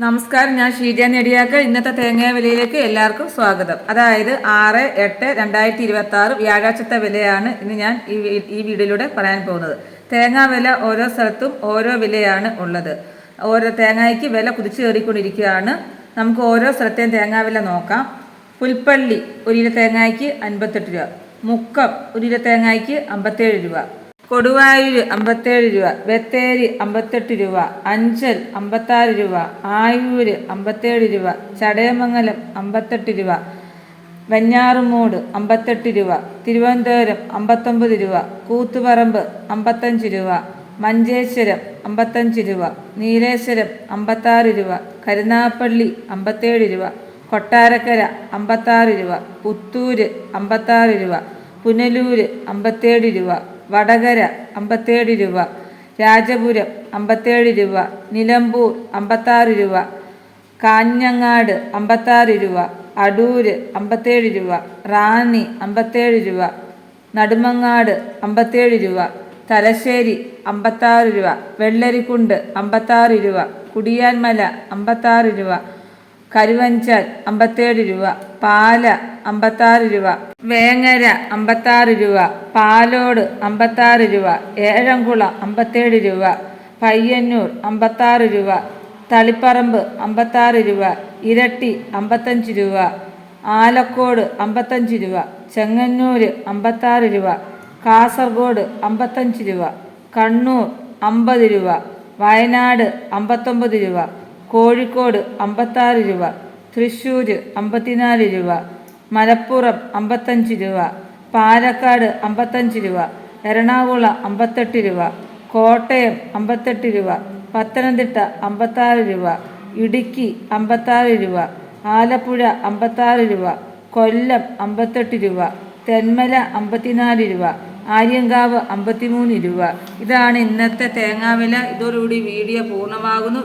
നമസ്കാരം, ഞാൻ ഷീജ നെടിയാക്കൽ. ഇന്നത്തെ തേങ്ങ വിലയിലേക്ക് എല്ലാവർക്കും സ്വാഗതം. അതായത് 6/8/2026 വ്യാഴാഴ്ചത്തെ വിലയാണ് ഇന്ന് ഞാൻ ഈ വീഡിയോയിലൂടെ പറയാൻ പോകുന്നത്. തേങ്ങാ വില ഓരോ സ്ഥലത്തും ഓരോ വിലയാണ് ഉള്ളത്. ഓരോ തേങ്ങയ്ക്ക് വില കുതിച്ചു കയറിക്കൊണ്ടിരിക്കുകയാണ്. നമുക്ക് ഓരോ സ്ഥലത്തെയും തേങ്ങാ വില നോക്കാം. പുൽപ്പള്ളി 1 കിലോ തേങ്ങയ്ക്ക് 58 രൂപ, മുക്കം 1 കിലോ തേങ്ങയ്ക്ക് 57 രൂപ, കൊടുവായൂർ 57 രൂപ, ബത്തേരി 58 രൂപ, അഞ്ചൽ 56 രൂപ, ആയൂർ 57 രൂപ, ചടയമംഗലം 58 രൂപ, വെഞ്ഞാറുമൂട് 58 രൂപ, തിരുവനന്തപുരം 59 രൂപ, കൂത്തുപറമ്പ് 55 രൂപ, മഞ്ചേശ്വരം 55 രൂപ, നീലേശ്വരം 56 രൂപ, കരുനാഗപ്പള്ളി 57 രൂപ, കൊട്ടാരക്കര 56 രൂപ, പുത്തൂര് 56 രൂപ, പുനലൂര് 57 രൂപ, വടകര 57 രൂപ, രാജപുരം 57 രൂപ, നിലമ്പൂർ 56 രൂപ, കാഞ്ഞങ്ങാട് 56 രൂപ, അടൂര് 57 രൂപ, റാന്നി 57 രൂപ, നടുമങ്ങാട് 57 രൂപ, തലശ്ശേരി 56 രൂപ, വെള്ളരിക്കുണ്ട് 56 രൂപ, കുടിയാൻമല 56 രൂപ, കരുവഞ്ചാൽ 57 രൂപ, പാല 56 രൂപ, വേങ്ങര 56 രൂപ, പാലോട് 56 രൂപ, ഏഴംകുളം 57 രൂപ, പയ്യന്നൂർ 56 രൂപ, തളിപ്പറമ്പ് 56 രൂപ, ഇരട്ടി 55 രൂപ, ആലക്കോട് 55 രൂപ, ചെങ്ങന്നൂർ 56 രൂപ, കാസർഗോഡ് 55 രൂപ, കണ്ണൂർ 50 രൂപ, വയനാട് 59 രൂപ, കോഴിക്കോട് 56 രൂപ, തൃശ്ശൂർ 54 രൂപ, മലപ്പുറം 55 രൂപ, പാലക്കാട് 55 രൂപ, എറണാകുളം 58 രൂപ, കോട്ടയം 58 രൂപ, പത്തനംതിട്ട 56 രൂപ, ഇടുക്കി 56 രൂപ, ആലപ്പുഴ 56 രൂപ, കൊല്ലം 58 രൂപ, തെന്മല 54 രൂപ, ആര്യങ്കാവ് 53 രൂപ. ഇതാണ് ഇന്നത്തെ തേങ്ങാവില. ഇതോടുകൂടി വീഡിയോ പൂർണ്ണമാകുന്നു.